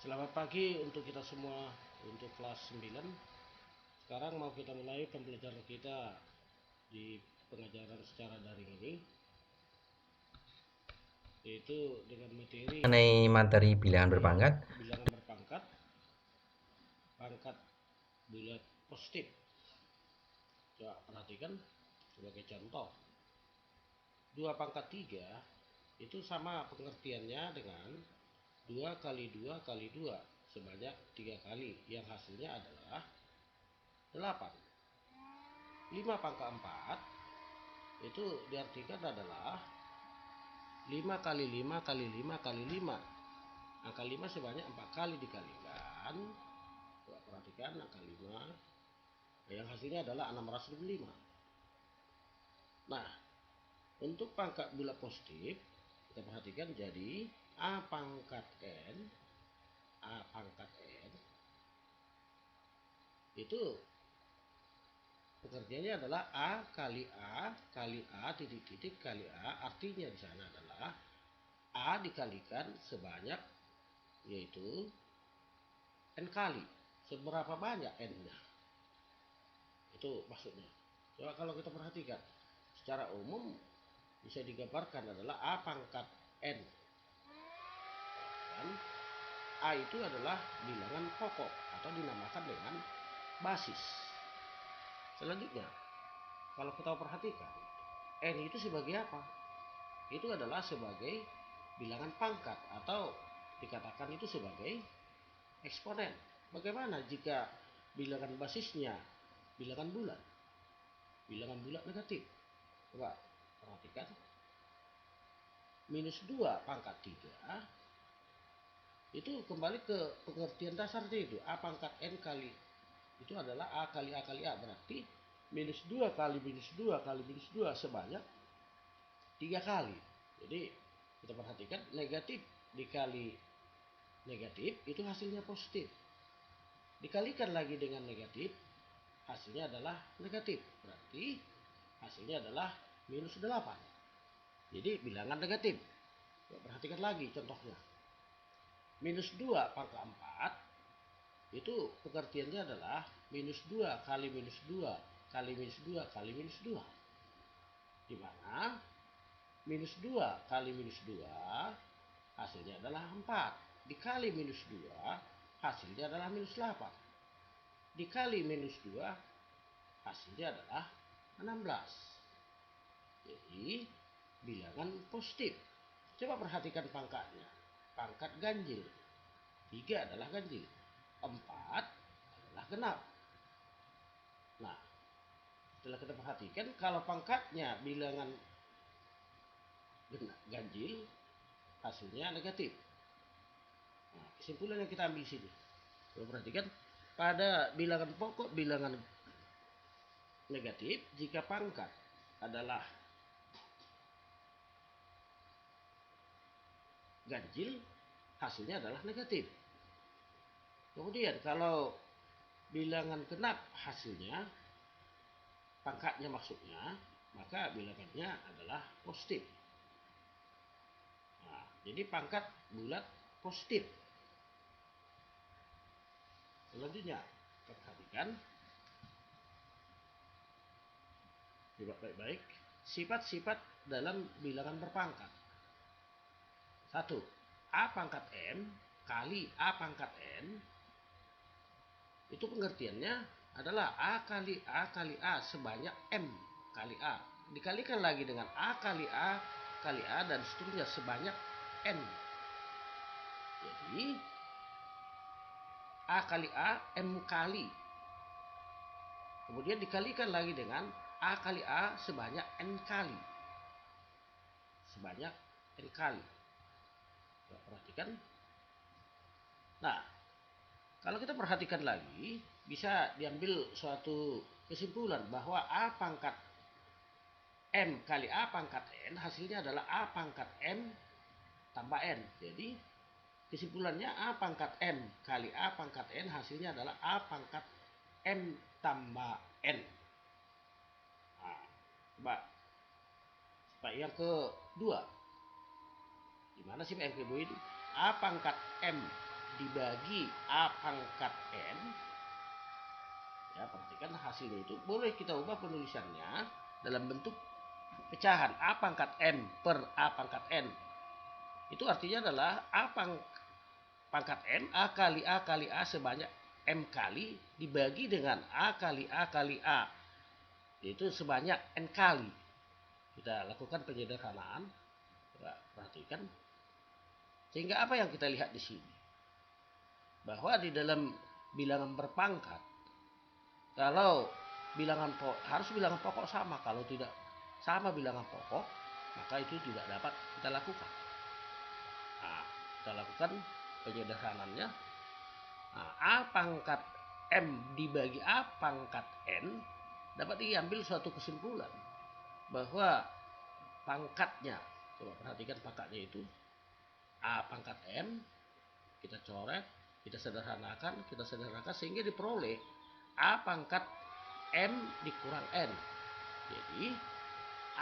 Selamat pagi untuk kita semua, untuk kelas 9. Sekarang mau kita mulai pembelajaran kita di pengajaran secara daring ini, yaitu dengan materi bilangan berpangkat. Bilangan berpangkat, pangkat bulat positif. Coba perhatikan sebagai contoh. 2 pangkat 3 itu sama pengertiannya dengan 2 kali 2 kali 2 sebanyak 3 kali, yang hasilnya adalah 8. 5 pangkat 4 itu diartikan adalah 5 kali 5 kali 5 kali 5. Angka 5 sebanyak 4 kali dikalikan. Coba perhatikan angka 5, yang hasilnya adalah 605. Nah, untuk pangkat bulat positif kita perhatikan jadi A pangkat N itu pengertiannya adalah A kali A titik-titik kali A, artinya di sana adalah A dikalikan sebanyak, yaitu N kali. Seberapa banyak N-nya? Itu maksudnya. Coba kalau kita perhatikan, secara umum bisa digambarkan adalah A pangkat N. Dan A itu adalah bilangan pokok atau dinamakan dengan basis. Selanjutnya, kalau kita perhatikan, N itu sebagai apa? Itu adalah sebagai bilangan pangkat atau dikatakan itu sebagai eksponen. Bagaimana jika bilangan basisnya bilangan bulat? Bilangan bulat negatif. Coba perhatikan. Minus 2 pangkat 3 itu kembali ke pengertian dasarnya, itu A pangkat N kali, itu adalah A kali A kali A, berarti minus 2 kali minus 2 kali minus 2 sebanyak 3 kali. Jadi kita perhatikan, negatif dikali negatif itu hasilnya positif, dikalikan lagi dengan negatif hasilnya adalah negatif, berarti hasilnya adalah minus 8. Jadi bilangan negatif. Perhatikan lagi contohnya. Minus 2 pangkat 4 itu pengertiannya adalah minus 2 kali minus 2 kali minus 2 kali minus 2, di mana minus 2 kali minus 2 hasilnya adalah 4, dikali minus 2 hasilnya adalah minus 8, dikali minus 2 hasilnya adalah 16. Jadi bilangan positif. Coba perhatikan pangkatnya. Pangkat ganjil. 3 adalah ganjil, 4 adalah genap. Nah, setelah kita perhatikan, kalau pangkatnya bilangan ganjil hasilnya negatif. Nah, kesimpulan yang kita ambil sini, coba perhatikan, pada bilangan pokok bilangan negatif, jika pangkat adalah ganjil hasilnya adalah negatif. Kemudian kalau bilangan genap hasilnya, pangkatnya maksudnya, maka bilangannya adalah positif. Nah, jadi pangkat bulat positif. Selanjutnya kita perhatikan, coba baik-baik, sifat-sifat dalam bilangan berpangkat. 1. A pangkat M kali A pangkat N itu pengertiannya adalah A kali A kali A sebanyak M kali A, dikalikan lagi dengan A kali A kali A dan seterusnya sebanyak N. Jadi A kali A M kali, kemudian dikalikan lagi dengan A kali A sebanyak N kali, sebanyak N kali. Perhatikan. Nah, kalau kita perhatikan lagi, bisa diambil suatu kesimpulan bahwa A pangkat M kali A pangkat N hasilnya adalah A pangkat M tambah N. Jadi kesimpulannya A pangkat M kali A pangkat N hasilnya adalah A pangkat M tambah N. Nah, coba yang kedua, gimana sih yang kedua itu? A pangkat M dibagi A pangkat N, ya perhatikan hasilnya itu boleh kita ubah penulisannya dalam bentuk pecahan A pangkat M per A pangkat N. Itu artinya adalah A pangkat N, A kali A sebanyak M kali dibagi dengan A kali A, yaitu sebanyak N kali. Kita lakukan penyederhanaan, perhatikan. Sehingga apa yang kita lihat di sini? Bahwa di dalam bilangan berpangkat, kalau harus bilangan pokok sama. Kalau tidak sama bilangan pokok, maka itu tidak dapat kita lakukan. Nah, kita lakukan penyederhanaannya. Nah, A pangkat M dibagi A pangkat N dapat diambil suatu kesimpulan bahwa pangkatnya, coba perhatikan pangkatnya itu A pangkat N, kita coret, kita sederhanakan sehingga diperoleh A pangkat M dikurang N. Jadi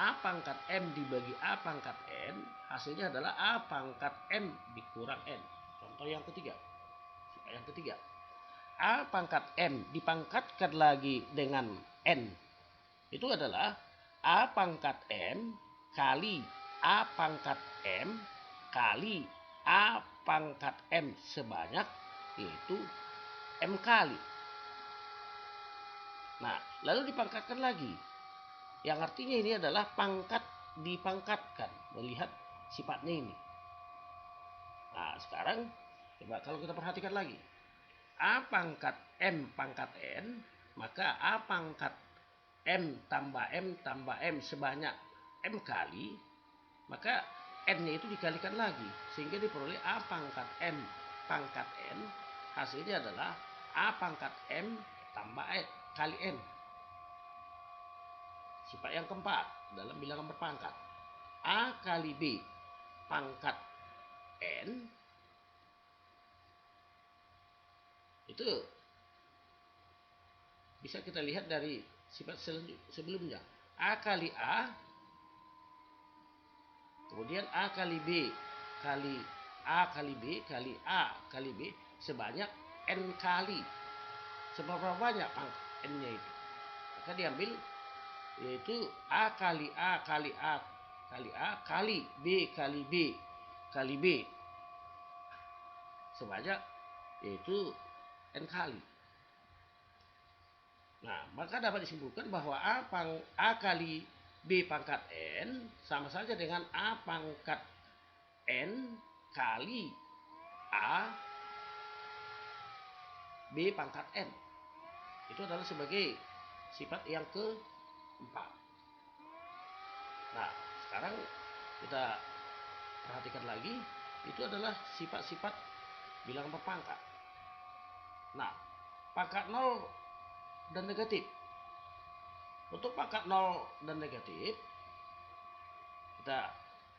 A pangkat M dibagi A pangkat N, hasilnya adalah A pangkat M dikurang N. Contoh yang ketiga. A pangkat M dipangkatkan lagi dengan N. Itu adalah A pangkat M kali A pangkat M kali A pangkat M sebanyak, yaitu M kali. Nah, lalu dipangkatkan lagi. Yang artinya ini adalah pangkat dipangkatkan. Melihat sifatnya ini. Nah, sekarang coba kalau kita perhatikan lagi. A pangkat M pangkat N, maka A pangkat M tambah M sebanyak M kali, maka N-nya itu dikalikan lagi. Sehingga diperoleh A pangkat M pangkat N, hasilnya adalah A pangkat M tambah N kali N. Sifat yang keempat dalam bilangan berpangkat, A kali B pangkat N, itu bisa kita lihat dari sifat sebelumnya. A kali A, kemudian A kali B kali A kali B kali A kali B sebanyak N kali. Seberapa banyak pangkat N-nya itu? Maka diambil, yaitu A kali A kali A kali A kali B kali B kali B sebanyak, yaitu N kali. Nah, maka dapat disimpulkan bahwa A kali B pangkat N sama saja dengan A pangkat N kali A B pangkat N. Itu adalah sebagai sifat yang keempat. Nah, sekarang kita perhatikan lagi, itu adalah sifat-sifat bilangan berpangkat. Nah, pangkat 0 dan negatif. Untuk pangkat 0 dan negatif, kita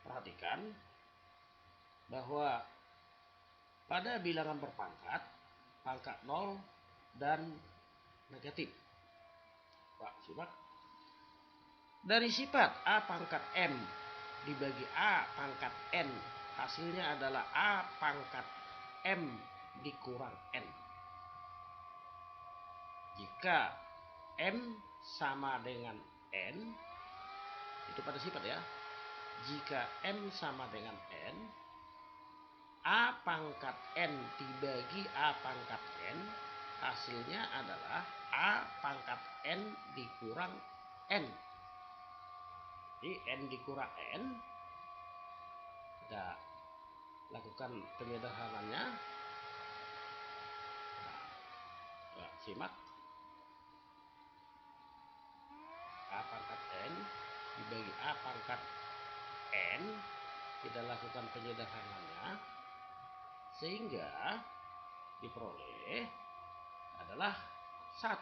perhatikan bahwa pada bilangan berpangkat, pangkat 0 dan negatif. Pak, simak. Dari sifat A pangkat M dibagi A pangkat N, hasilnya adalah A pangkat M dikurang N. Jika M sama dengan N, itu pada sifat ya. Jika M sama dengan N, A pangkat N dibagi A pangkat N, hasilnya adalah A pangkat N dikurang N. Jadi N dikurang N, kita lakukan penyederhanaannya. Nah, simak. A pangkat N dibagi A pangkat N, kita lakukan penyederhanaannya sehingga diperoleh adalah 1.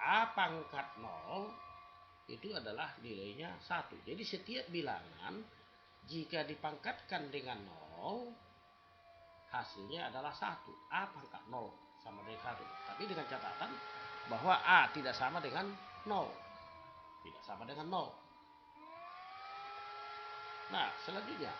A pangkat 0 itu adalah nilainya 1. Jadi setiap bilangan jika dipangkatkan dengan 0, hasilnya adalah 1. A pangkat 0 sama dengan 1. Tapi dengan catatan bahwa A tidak sama dengan 0. Tidak sama dengan 0. Nah, selanjutnya